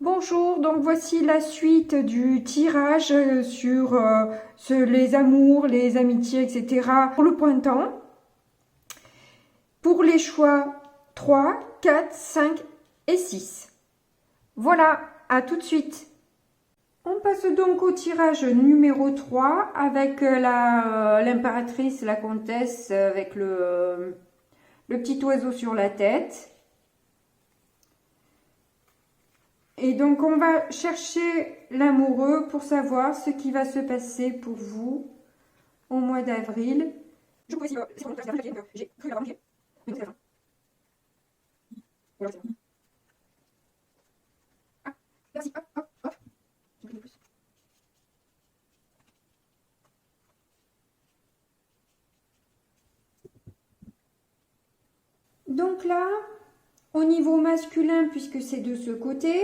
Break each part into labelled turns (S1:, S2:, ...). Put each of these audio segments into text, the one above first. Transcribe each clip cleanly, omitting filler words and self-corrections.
S1: Bonjour, donc voici la suite du tirage sur les amours, les amitiés, etc. pour le printemps. Pour les choix 3, 4, 5 et 6. Voilà, à tout de suite. On passe donc au tirage numéro 3 avec l'impératrice, la comtesse, avec le petit oiseau sur la tête. Et donc on va chercher l'amoureux pour savoir ce qui va se passer pour vous au mois d'avril. Je vous j'ai cru l'avoir manqué. Ah, merci, hop, hop, hop. Donc là, au niveau masculin, puisque c'est de ce côté,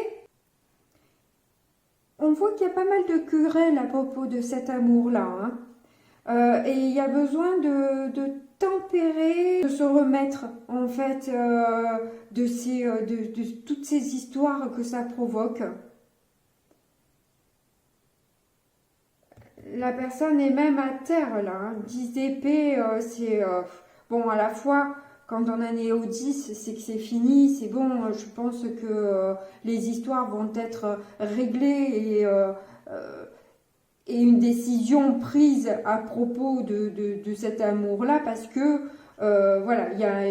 S1: on voit qu'il y a pas mal de querelles à propos de cet amour-là, hein. Et il y a besoin de tempérer, de se remettre en fait de toutes ces histoires que ça provoque. La personne est même à terre là, hein. 10 d'épée, c'est bon à la fois. Quand on en est au 10, c'est que c'est fini, c'est bon. Je pense que les histoires vont être réglées et une décision prise à propos de cet amour-là, parce que voilà, il y a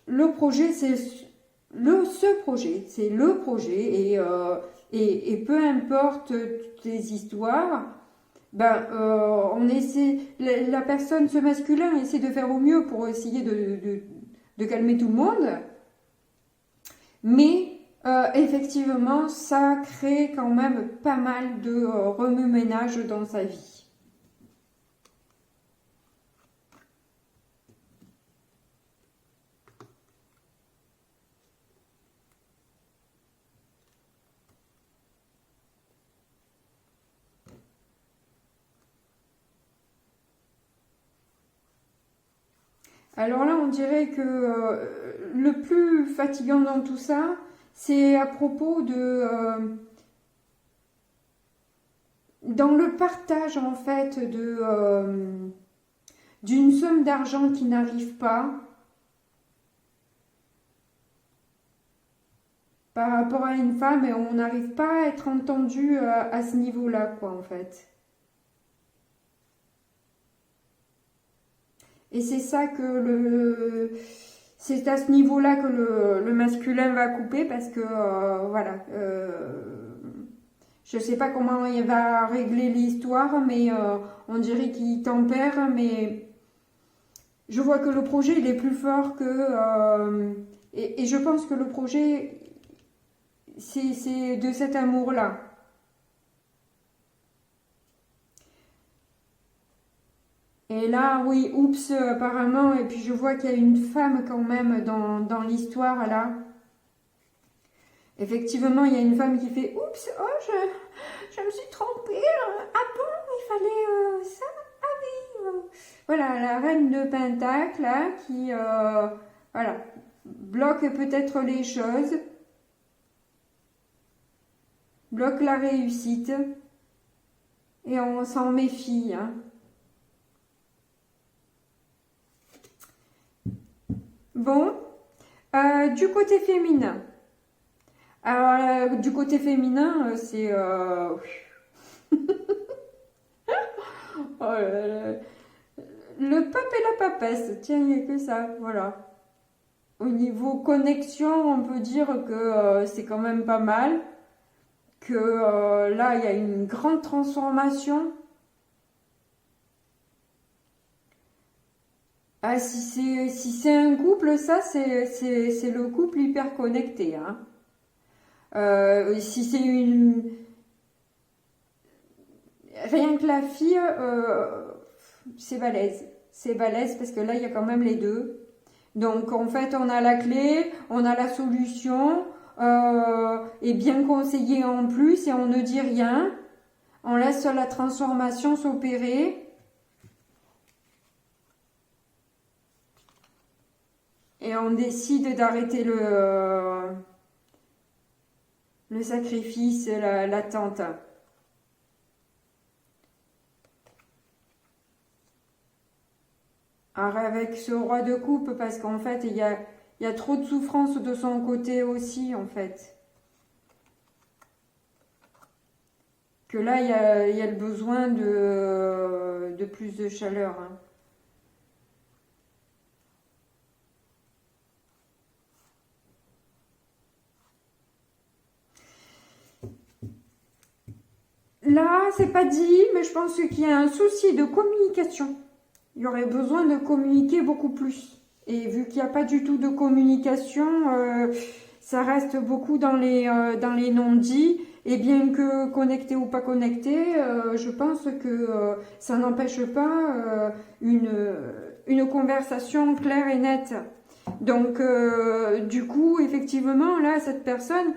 S1: le projet, c'est ce projet, c'est le projet, et peu importe toutes les histoires, ben, on essaie, la personne, ce masculin, essaie de faire au mieux pour essayer de calmer tout le monde, mais effectivement, ça crée quand même pas mal de remue-ménage dans sa vie. Alors là, on dirait que le plus fatigant dans tout ça, c'est à propos dans le partage en fait d'une somme d'argent qui n'arrive pas par rapport à une femme, et on n'arrive pas à être entendu à ce niveau-là, quoi, en fait. Et c'est ça que c'est à ce niveau-là que le masculin va couper, parce que voilà, je sais pas comment il va régler l'histoire, mais on dirait qu'il tempère, mais je vois que le projet il est plus fort que et je pense que le projet c'est de cet amour-là. Et là, oui, oups, apparemment, et puis je vois qu'il y a une femme quand même dans l'histoire là. Effectivement, il y a une femme qui fait oups, oh, je me suis trompée. Ah bon, il fallait ça. Ah oui. Voilà, la reine de Pentacle là qui voilà, bloque peut-être les choses, bloque la réussite, et on s'en méfie, hein. Bon, du côté féminin. Alors, du côté féminin, c'est oh là là. Le pape et la papesse. Tiens, il n'y a que ça, voilà. Au niveau connexion, on peut dire que c'est quand même pas mal. Que là, il y a une grande transformation. Ah, si c'est un couple, ça, c'est le couple hyper connecté, hein. Si c'est une... Rien que la fille, c'est balèze. C'est balèze parce que là, il y a quand même les deux. Donc, en fait, on a la clé, on a la solution, et bien conseillé en plus, et on ne dit rien. On laisse la transformation s'opérer. Et on décide d'arrêter le... le sacrifice, l'attente. Alors avec ce roi de coupe, parce qu'en fait, il y a trop de souffrance de son côté aussi, en fait. Que là, il y a le besoin de plus de chaleur. Hein. Là, c'est pas dit, mais je pense qu'il y a un souci de communication. Il y aurait besoin de communiquer beaucoup plus. Et vu qu'il n'y a pas du tout de communication, ça reste beaucoup dans les non-dits. Et bien que connecté ou pas connecté, je pense que ça n'empêche pas une conversation claire et nette. Donc, du coup, effectivement, là, cette personne,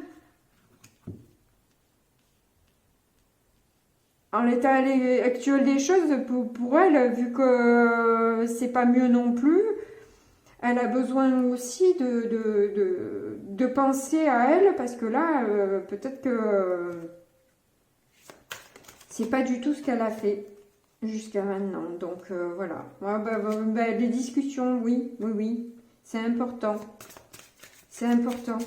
S1: en l'état actuel des choses, pour elle, vu que c'est pas mieux non plus, elle a besoin aussi de penser à elle, parce que là, peut-être que c'est pas du tout ce qu'elle a fait jusqu'à maintenant. Donc voilà. Ouais, les discussions, oui, oui, oui, c'est important. C'est important.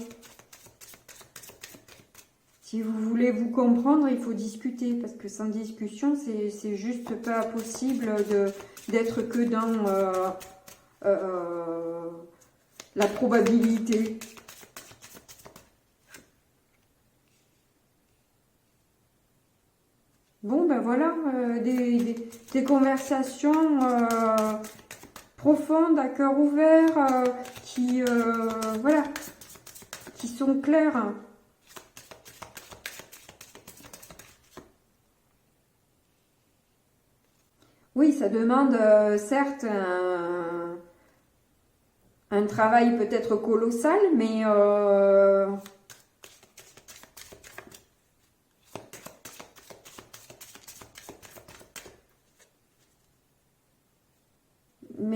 S1: Si vous voulez vous comprendre, il faut discuter, parce que sans discussion, c'est juste pas possible d'être que dans la probabilité. Bon, ben voilà, des conversations profondes, à cœur ouvert, voilà, qui sont claires. Oui, ça demande certes un travail peut-être colossal, mais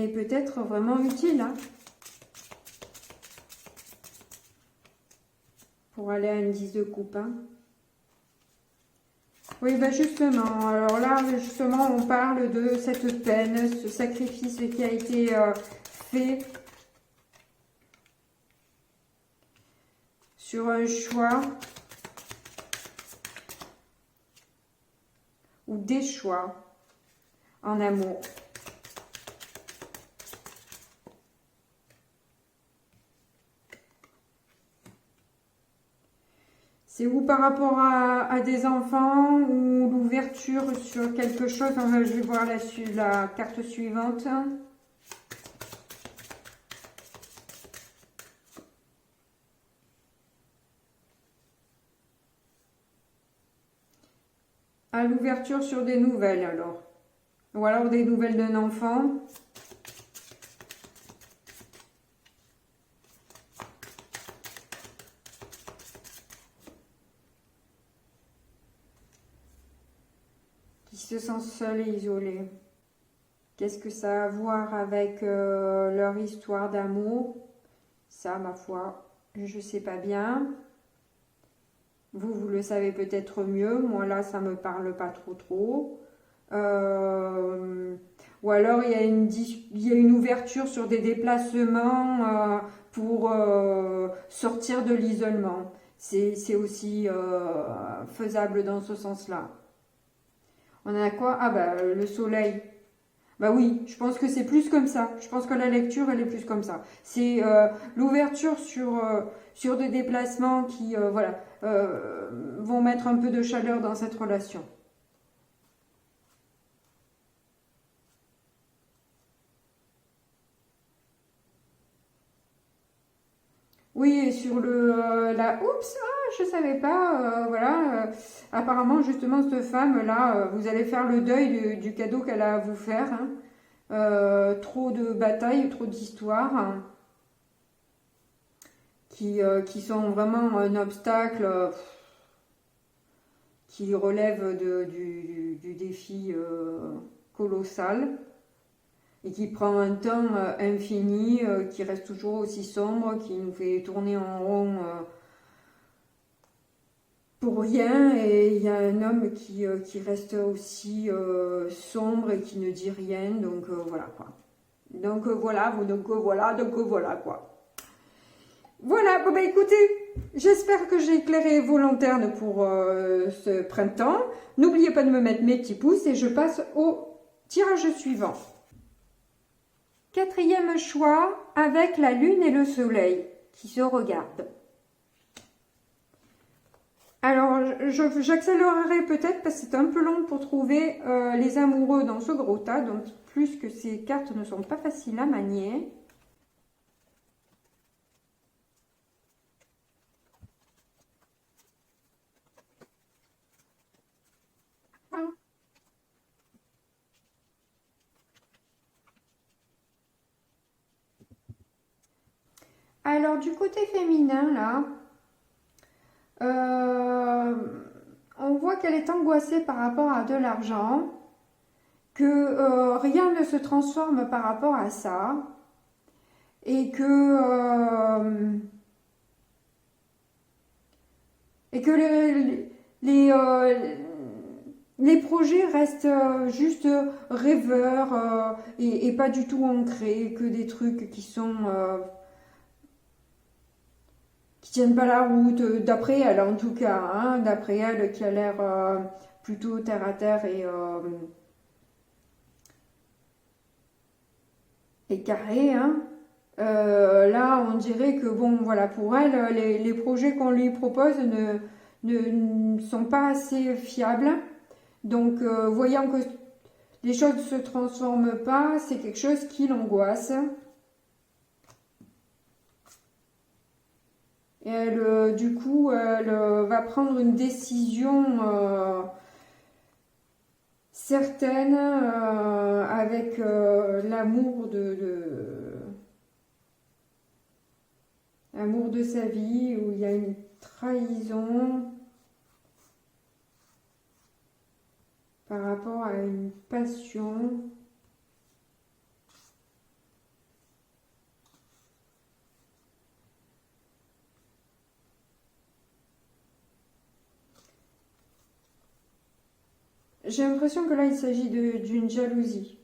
S1: peut-être vraiment utile hein, pour aller à une 10 de coupe. Hein. Oui, ben justement, alors là, justement, on parle de cette peine, ce sacrifice qui a été fait sur un choix ou des choix en amour. C'est ou par rapport à des enfants ou l'ouverture sur quelque chose. Enfin, je vais voir la carte suivante. À l'ouverture sur des nouvelles alors. Ou alors des nouvelles d'un enfant. Qui se sentent seuls et isolés. Qu'est-ce que ça a à voir avec leur histoire d'amour? Ça, ma foi, je sais pas bien. Vous le savez peut-être mieux. Moi, là, ça me parle pas trop. Ou alors, il y a une ouverture sur des déplacements pour sortir de l'isolement. C'est aussi faisable dans ce sens-là. On a quoi? Ah bah le soleil. Bah oui, je pense que c'est plus comme ça. Je pense que la lecture, elle est plus comme ça. C'est l'ouverture sur des déplacements qui voilà, vont mettre un peu de chaleur dans cette relation. Oui, et sur oups, je savais pas, voilà, apparemment justement cette femme-là, vous allez faire le deuil du cadeau qu'elle a à vous faire, hein. Trop de batailles, trop d'histoires, hein, qui sont vraiment un obstacle, qui relève du défi colossal. Et qui prend un temps infini, qui reste toujours aussi sombre, qui nous fait tourner en rond rien, et il y a un homme qui reste aussi sombre et qui ne dit rien, donc voilà quoi. Donc voilà, quoi. Voilà, bon bah écoutez, j'espère que j'ai éclairé vos lanternes pour ce printemps. N'oubliez pas de me mettre mes petits pouces et je passe au tirage suivant. Quatrième choix, avec la lune et le soleil qui se regardent. Alors, j'accélérerai peut-être parce que c'est un peu long pour trouver les amoureux dans ce gros tas, donc plus que ces cartes ne sont pas faciles à manier. Alors, du côté féminin, là, on voit qu'elle est angoissée par rapport à de l'argent, que rien ne se transforme par rapport à ça, et que les projets restent juste rêveurs et pas du tout ancrés, que des trucs qui sont qui tiennent pas la route, d'après elle en tout cas, hein, d'après elle qui a l'air plutôt terre à terre et carré, hein. Là on dirait que bon voilà, pour elle les projets qu'on lui propose ne sont pas assez fiables, donc voyant que les choses ne se transforment pas, c'est quelque chose qui l'angoisse. Et elle, du coup, elle va prendre une décision certaine avec l'amour l'amour de sa vie, où il y a une trahison par rapport à une passion. J'ai l'impression que là, il s'agit d'une jalousie.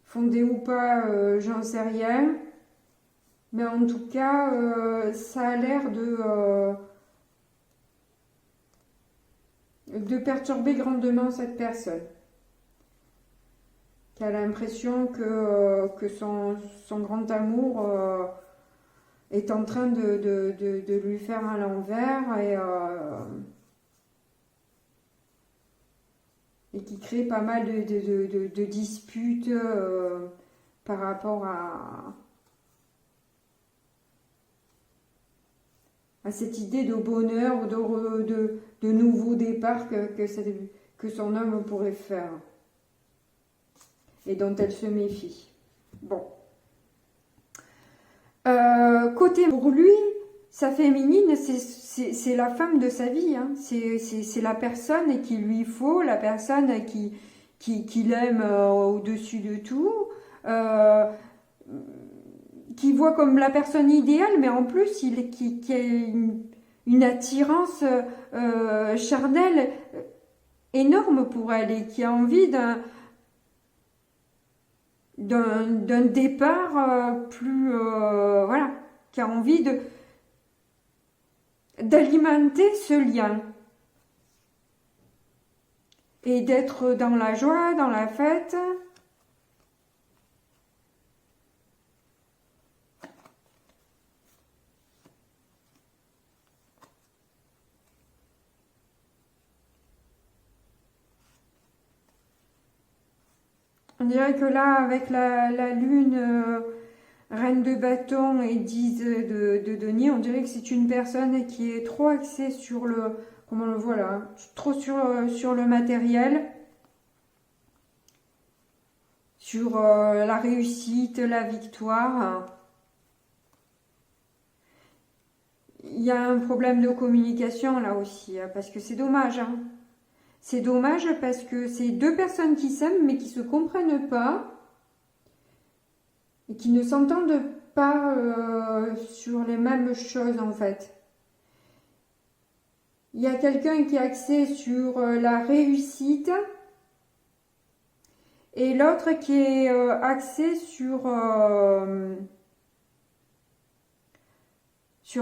S1: Fondée ou pas, j'en sais rien. Mais en tout cas, ça a l'air de perturber grandement cette personne. Qui a l'impression que son grand amour est en train de lui faire à l'envers et qui crée pas mal de disputes par rapport à cette idée de bonheur, de nouveau départ que son homme pourrait faire et dont elle se méfie. Bon. Côté pour lui, sa féminine, c'est la femme de sa vie, hein. C'est la personne qu'il lui faut, la personne qui l'aime au-dessus de tout, qui voit comme la personne idéale, mais en plus qui a une attirance charnelle énorme pour elle et qui a envie d'un départ plus voilà, qui a envie d'alimenter ce lien et d'être dans la joie, dans la fête. On dirait que là, avec la lune reine de bâton et 10 de denier, on dirait que c'est une personne qui est trop axée sur le, comme on le voit là, trop sur le matériel, sur la réussite, la victoire. Il y a un problème de communication là aussi, hein, parce que c'est dommage, hein. C'est dommage parce que c'est deux personnes qui s'aiment mais qui ne se comprennent pas et qui ne s'entendent pas sur les mêmes choses en fait. Il y a quelqu'un qui est axé sur la réussite et l'autre qui est axé sur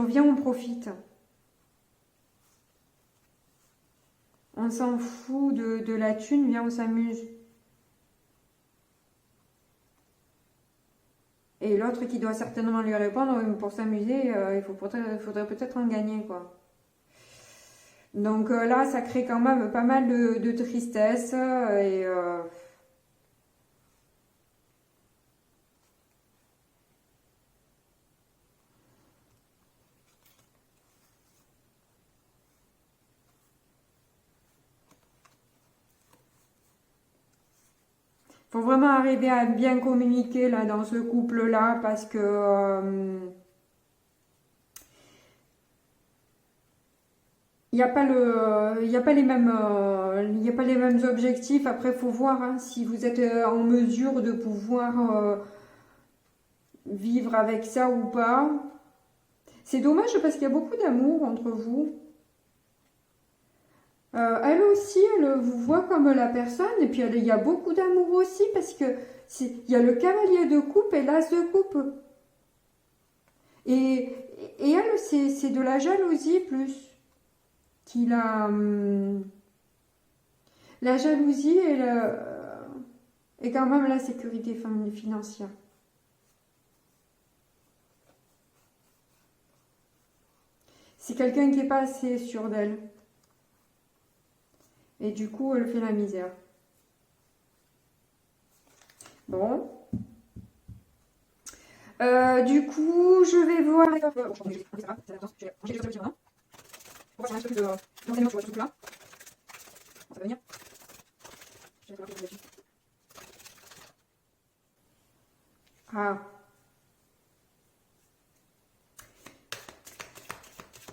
S1: viens on profite. On s'en fout de la thune, viens on s'amuse. Et l'autre qui doit certainement lui répondre, pour s'amuser, il faudrait peut-être en gagner, quoi. Donc là, ça crée quand même pas mal de tristesse et faut vraiment arriver à bien communiquer là dans ce couple-là parce que il n'y a pas les mêmes objectifs. Après, faut voir hein, si vous êtes en mesure de pouvoir vivre avec ça ou pas. C'est dommage parce qu'il y a beaucoup d'amour entre vous. Elle aussi, elle vous voit comme la personne, et puis il y a beaucoup d'amour aussi, parce que il y a le cavalier de coupe et l'as de coupe. Et elle, c'est de la jalousie plus qu'il a. La jalousie et quand même la sécurité financière. C'est quelqu'un qui n'est pas assez sûr d'elle. Et du coup, elle fait la misère. Bon. Du coup, je vais voir... Ah.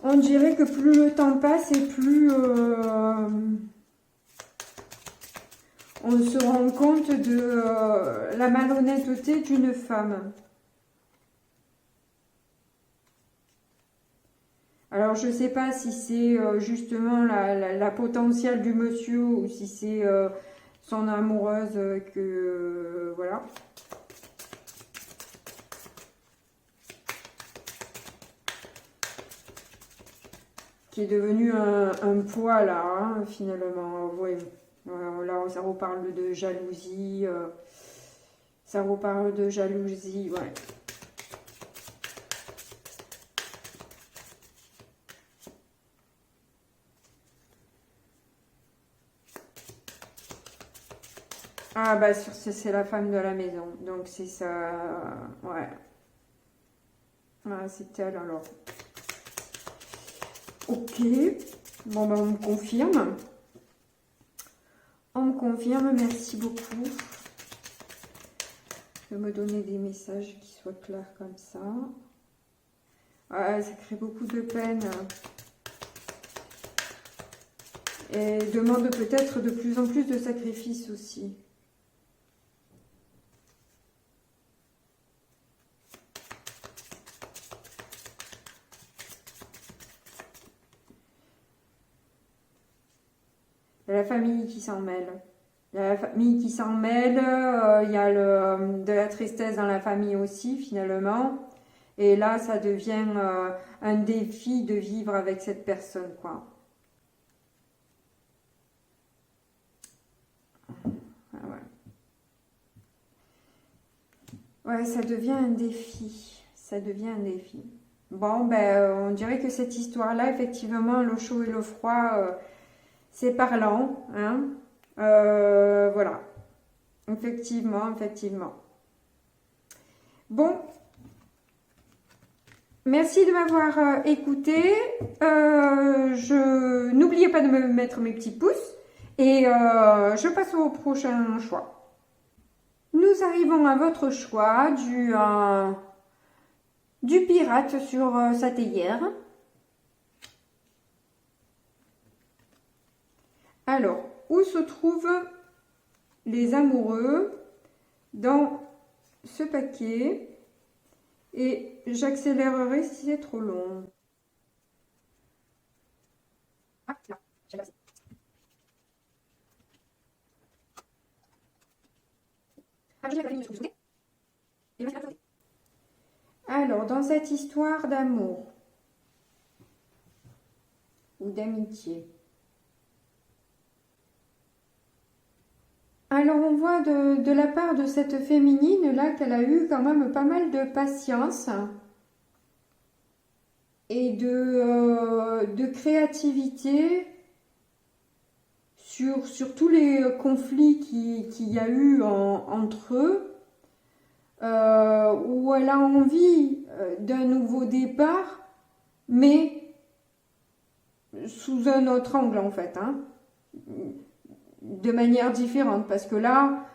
S1: On dirait que plus le temps passe et plus... on se rend compte de la malhonnêteté d'une femme. Alors, je ne sais pas si c'est justement la potentielle du monsieur ou si c'est son amoureuse que... voilà. Qui est devenu un poids là, hein, finalement. Ouais. Là, ça reparle de jalousie. Ça reparle de jalousie, ouais. Ah, bah, c'est la femme de la maison. Donc, c'est ça. Ouais. Ah, c'est elle alors. Ok. Bon, bah, on me confirme. On me confirme, merci beaucoup de me donner des messages qui soient clairs comme ça. Ça crée beaucoup de peine. Et demande peut-être de plus en plus de sacrifices aussi. Il y a la famille qui s'en mêle. Il y a la famille qui s'en mêle. Il y a de la tristesse dans la famille aussi, finalement. Et là, ça devient un défi de vivre avec cette personne, quoi. Ah ouais. Ouais, ça devient un défi. Ça devient un défi. Bon, ben, on dirait que cette histoire-là, effectivement, le chaud et le froid... c'est parlant, hein. Voilà. Effectivement, effectivement. Bon. Merci de m'avoir écouté. N'oubliez pas de me mettre mes petits pouces. Et je passe au prochain choix. Nous arrivons à votre choix du pirate sur sa théière. Alors, où se trouvent les amoureux dans ce paquet? Et j'accélérerai si c'est trop long. Ah, Alors, dans cette histoire d'amour ou d'amitié, alors on voit de la part de cette féminine là qu'elle a eu quand même pas mal de patience et de créativité sur tous les conflits qu'il y a eu entre eux, où elle a envie d'un nouveau départ, mais sous un autre angle en fait, hein, de manière différente, parce que là,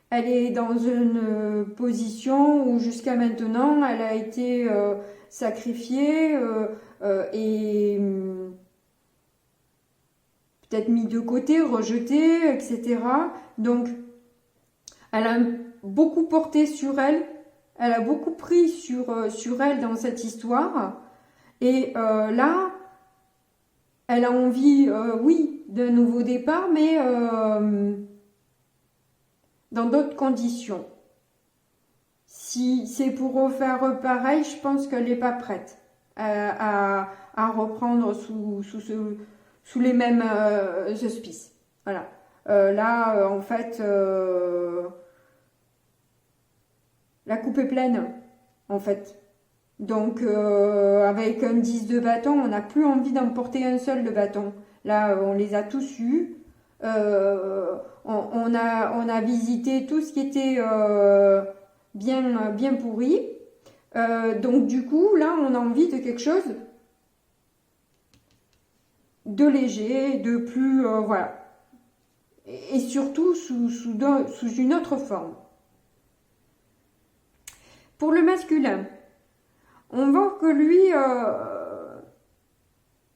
S1: elle est dans une position où jusqu'à maintenant, elle a été sacrifiée et peut-être mis de côté, rejetée, etc. Donc, elle a beaucoup porté sur elle, elle a beaucoup pris sur elle dans cette histoire. Et là, elle a envie, oui, d'un nouveau départ, mais dans d'autres conditions. Si c'est pour refaire pareil, je pense qu'elle n'est pas prête à reprendre sous les mêmes auspices. Voilà. Là, en fait, la coupe est pleine, en fait. Donc, avec un 10 de bâton, on n'a plus envie d'en porter un seul de bâton. Là, on les a tous eus. On a visité tout ce qui était bien pourri. Donc, du coup, là, on a envie de quelque chose de léger, de plus... voilà. Et surtout sous une autre forme. Pour le masculin, on voit que lui,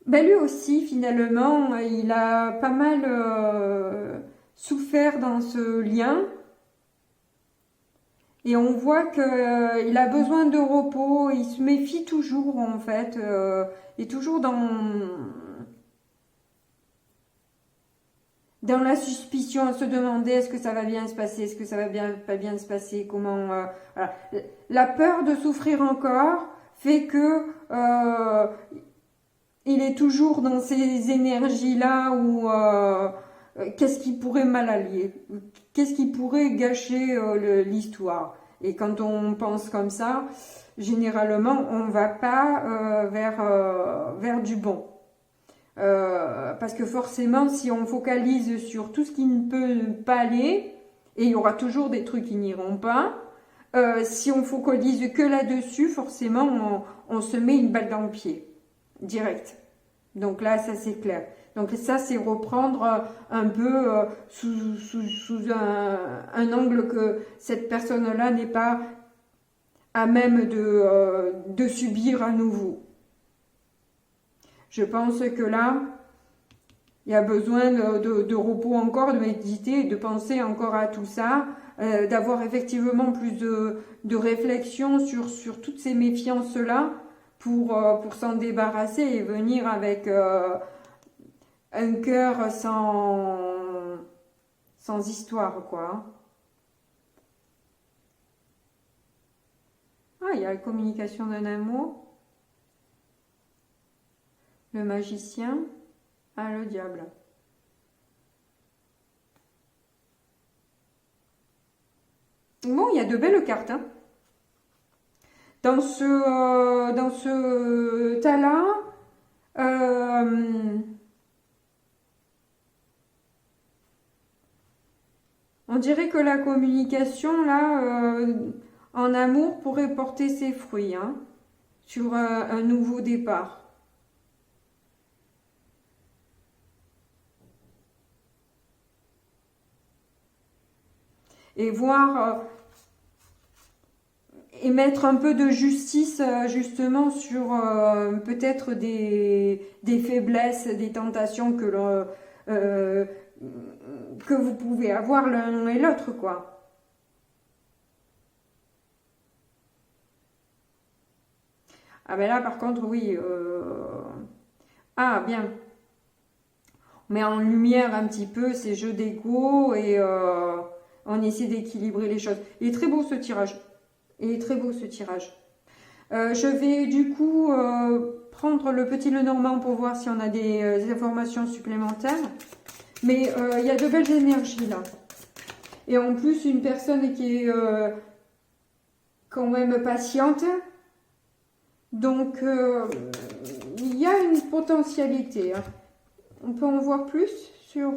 S1: lui aussi, finalement, il a pas mal souffert dans ce lien. Et on voit qu'il a besoin de repos, il se méfie toujours, en fait. Il est toujours dans la suspicion, à se demander est-ce que ça va bien se passer, est-ce que ça va pas bien se passer, comment... voilà. La peur de souffrir encore fait que il est toujours dans ces énergies-là où qu'est-ce qui pourrait mal allier, qu'est-ce qui pourrait gâcher l'histoire. Et quand on pense comme ça, généralement, on ne va pas vers du bon. Parce que forcément, si on focalise sur tout ce qui ne peut pas aller, et il y aura toujours des trucs qui n'iront pas, si on focalise que là-dessus, forcément, on se met une balle dans le pied, direct. Donc là, ça c'est clair. Donc ça, c'est reprendre un peu sous un angle que cette personne-là n'est pas à même de subir à nouveau. Je pense que là, il y a besoin de repos encore, de méditer, de penser encore à tout ça, d'avoir effectivement plus de réflexion sur toutes ces méfiances-là pour s'en débarrasser et venir avec un cœur sans histoire, quoi. Ah, il y a la communication d'un amour. Le magicien, le diable. Bon, il y a de belles cartes. Hein. Dans ce tas-là, on dirait que la communication, là, en amour, pourrait porter ses fruits, hein, sur un nouveau départ. Et voir et mettre un peu de justice justement sur peut-être des faiblesses, des tentations que vous pouvez avoir l'un et l'autre, quoi. Ah ben là par contre oui, Ah, bien. On met en lumière un petit peu ces jeux d'ego et on essaie d'équilibrer les choses. Il est très beau ce tirage. Il est très beau ce tirage. Je vais du coup prendre le petit Lenormand pour voir si on a des informations supplémentaires. Mais il y a de belles énergies là. Et en plus, une personne qui est quand même patiente. Donc, il y a une potentialité. Hein. On peut en voir plus sur...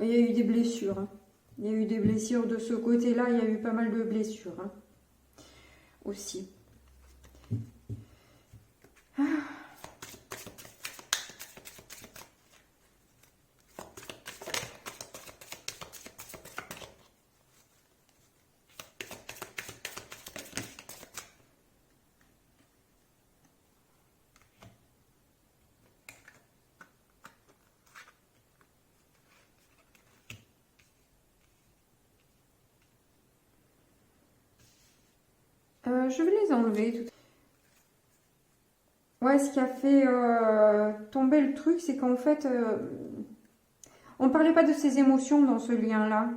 S1: Il y a eu des blessures. Hein. Il y a eu des blessures de ce côté-là. Il y a eu pas mal de blessures. Hein. Aussi. Ah. Je vais les enlever. Ouais, ce qui a fait tomber le truc, c'est qu'en fait, on ne parlait pas de ses émotions dans ce lien-là.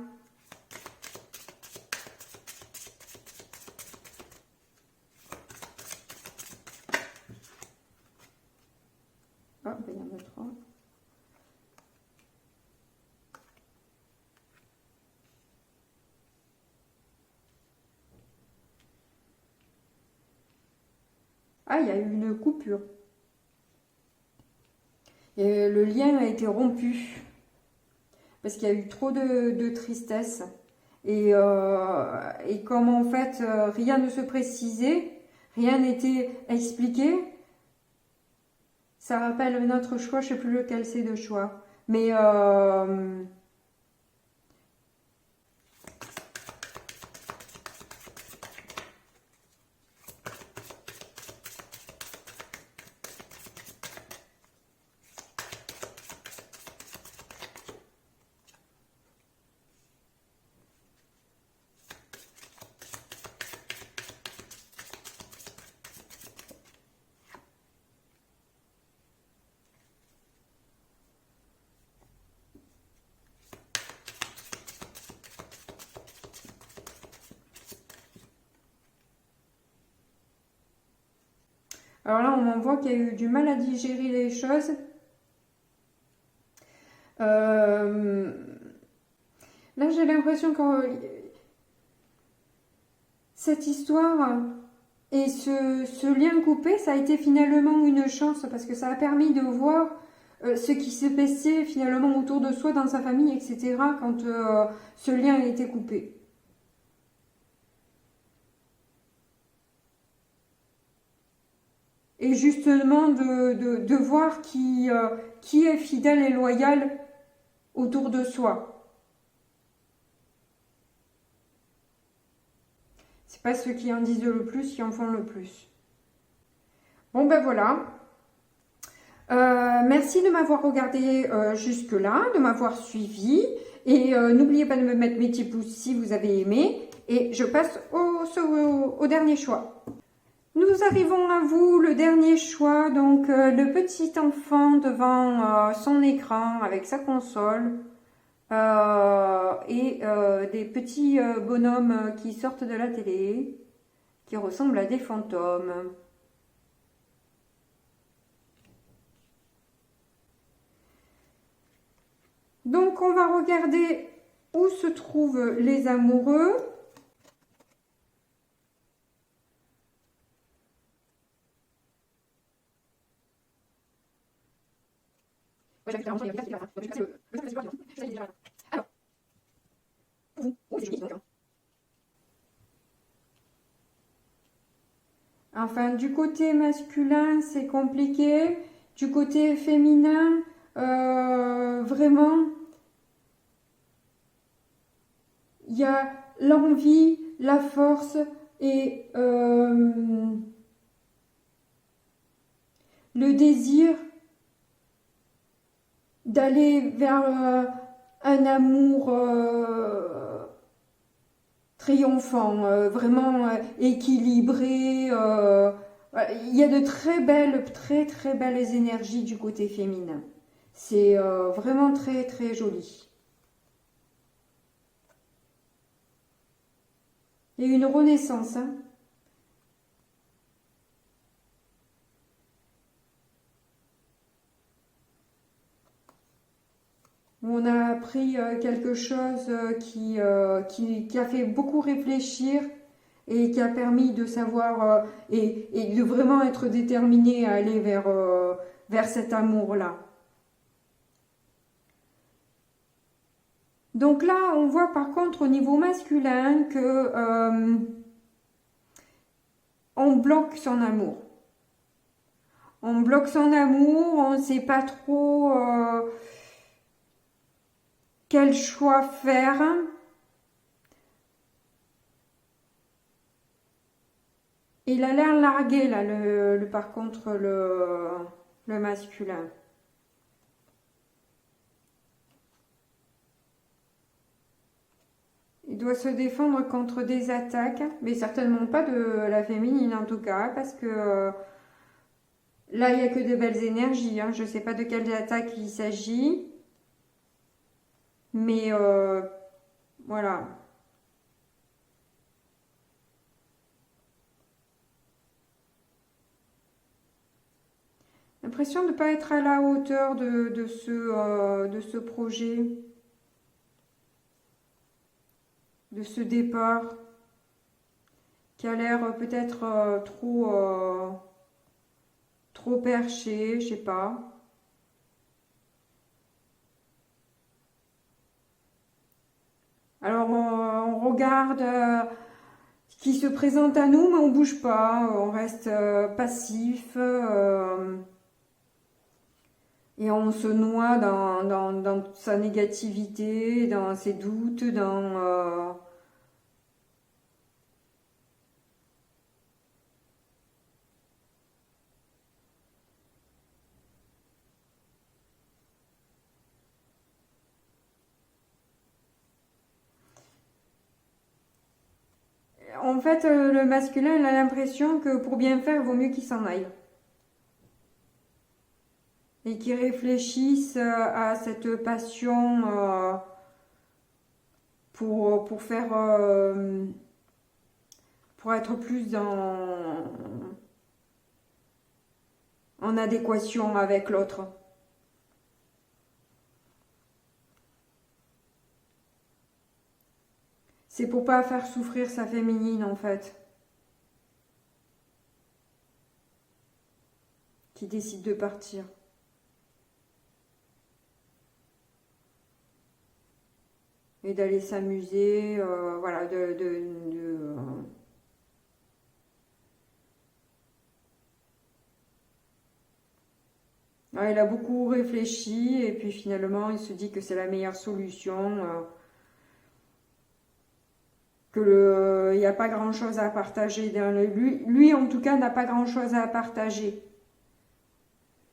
S1: Ah, ben, il y en a trois. Ah, il y a eu une coupure. Et le lien a été rompu. Parce qu'il y a eu trop de tristesse. Et comme en fait, rien ne se précisait, rien n'était expliqué, ça rappelle notre choix, je ne sais plus lequel c'est de choix. Mais... alors là, on voit qu'il y a eu du mal à digérer les choses. Là, j'ai l'impression que cette histoire et ce lien coupé, ça a été finalement une chance parce que ça a permis de voir ce qui se passait finalement autour de soi, dans sa famille, etc. quand ce lien a été coupé. Et justement de voir qui est fidèle et loyal autour de soi. C'est pas ceux qui en disent le plus qui en font le plus. Bon ben voilà. Merci de m'avoir regardé jusque-là, de m'avoir suivi. Et n'oubliez pas de me mettre mes petits pouces si vous avez aimé. Et je passe au dernier choix. Nous arrivons à vous, le dernier choix, donc le petit enfant devant son écran avec sa console et des petits bonhommes qui sortent de la télé, qui ressemblent à des fantômes. Donc on va regarder où se trouvent les amoureux. Enfin, du côté masculin, c'est compliqué. Du côté féminin, vraiment, il y a l'envie, la force et le désir d'aller vers un amour triomphant, vraiment équilibré. Il y a de très très belles énergies du côté féminin. C'est vraiment très très joli. Il y a une renaissance, hein. On a appris quelque chose qui a fait beaucoup réfléchir et qui a permis de savoir et de vraiment être déterminé à aller vers cet amour-là. Donc là, on voit par contre au niveau masculin que on bloque son amour. On bloque son amour, on ne sait pas trop quel choix faire. Il a l'air largué là, par contre, le masculin. Il doit se défendre contre des attaques, mais certainement pas de la féminine en tout cas, parce que là, il n'y a que de belles énergies. Hein. Je ne sais pas de quelles attaques il s'agit, mais voilà. L'impression de ne pas être à la hauteur de ce projet, de ce départ, qui a l'air peut-être trop perché, je sais pas. Alors on regarde ce qui se présente à nous, mais on bouge pas, on reste passif. Et on se noie dans sa négativité, dans ses doutes, En fait, le masculin, il a l'impression que pour bien faire, il vaut mieux qu'il s'en aille. Et qu'il réfléchisse à cette passion pour faire... pour être plus en adéquation avec l'autre. C'est pour pas faire souffrir sa féminine en fait. Qui décide de partir. Et d'aller s'amuser, voilà, il a beaucoup réfléchi et puis finalement il se dit que c'est la meilleure solution. Il n'y a pas grand chose à partager. Lui en tout cas n'a pas grand chose à partager.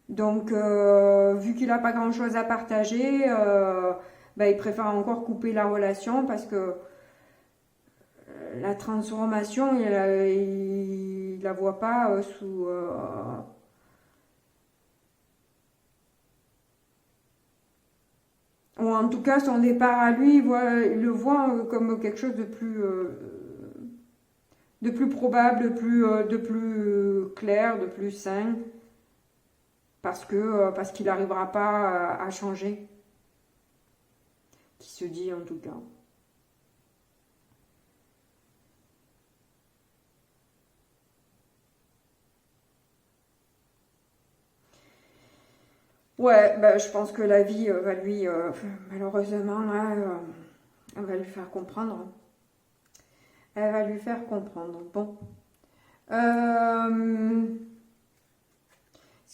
S1: Donc vu qu'il n'a pas grand chose à partager, il préfère encore couper la relation parce que la transformation, il la voit pas sous... ou en tout cas, son départ à lui, il le voit comme quelque chose de plus probable, de plus clair, de plus sain, parce qu'il n'arrivera pas à changer. Qui se dit en tout cas. Ouais, je pense que la vie va lui, malheureusement, là, elle va lui faire comprendre. Elle va lui faire comprendre. Bon. Parce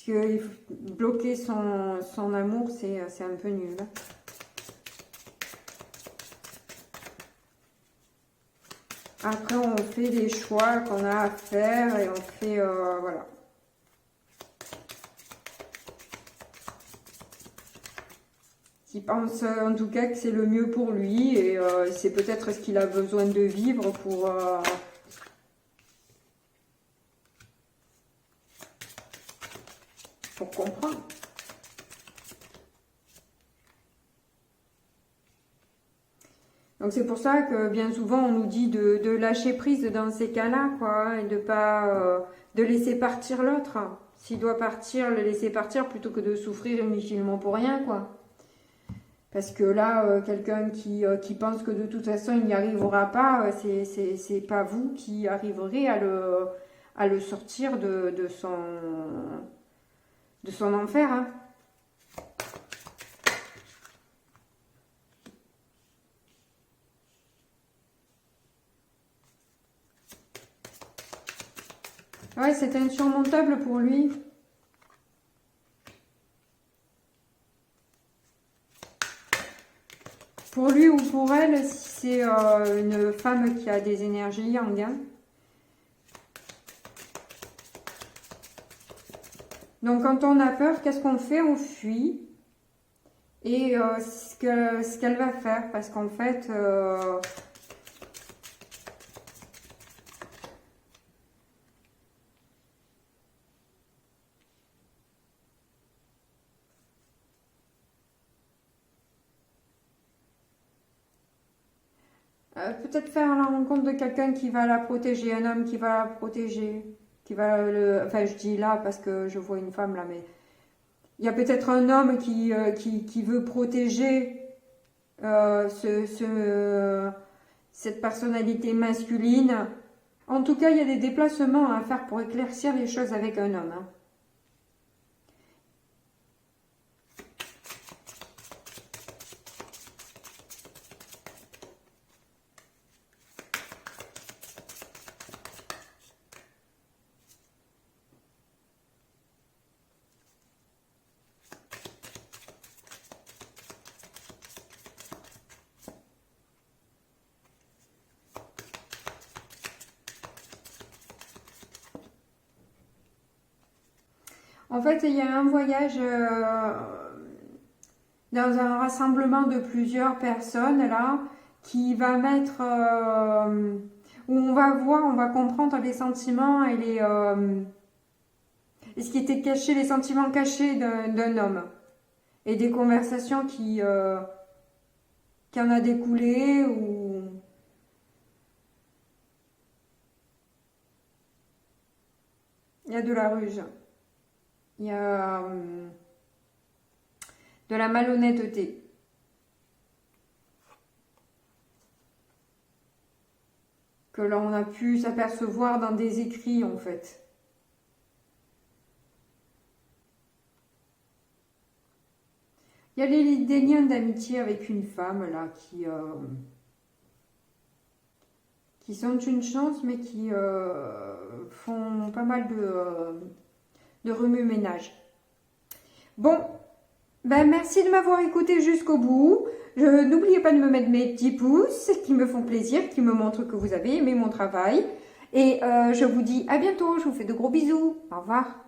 S1: que bloquer son amour, c'est un peu nul. Après, on fait des choix qu'on a à faire et on fait, voilà. Il pense en tout cas que c'est le mieux pour lui et c'est peut-être ce qu'il a besoin de vivre pour comprendre. Donc c'est pour ça que bien souvent on nous dit de lâcher prise dans ces cas-là, quoi, et de pas de laisser partir l'autre. S'il doit partir, le laisser partir plutôt que de souffrir inutilement pour rien, quoi. Parce que là, quelqu'un qui pense que de toute façon il n'y arrivera pas, c'est pas vous qui arriverez à le sortir de son enfer, hein. Ouais, c'est insurmontable pour lui. Pour lui ou pour elle, si c'est une femme qui a des énergies yang, hein. Donc quand on a peur, qu'est-ce qu'on fait? On fuit. Et ce qu'elle va faire, parce qu'en fait... peut-être faire la rencontre de quelqu'un qui va la protéger, un homme qui va la protéger, qui va le... Enfin, je dis là parce que je vois une femme là, mais... Il y a peut-être un homme qui veut protéger cette personnalité masculine. En tout cas, il y a des déplacements à faire pour éclaircir les choses avec un homme, hein. En fait, il y a un voyage dans un rassemblement de plusieurs personnes là qui va mettre où on va voir, on va comprendre les sentiments et ce qui était caché, les sentiments cachés d'un homme et des conversations qui en a découlé ou il y a de la ruse. Il y a de la malhonnêteté. Que l'on a pu s'apercevoir dans des écrits en fait. Il y a des liens d'amitié avec une femme là qui sont une chance mais qui font pas mal de remue-ménage. Bon, ben merci de m'avoir écouté jusqu'au bout. N'oubliez pas de me mettre mes petits pouces qui me font plaisir, qui me montrent que vous avez aimé mon travail. Et je vous dis à bientôt, je vous fais de gros bisous. Au revoir.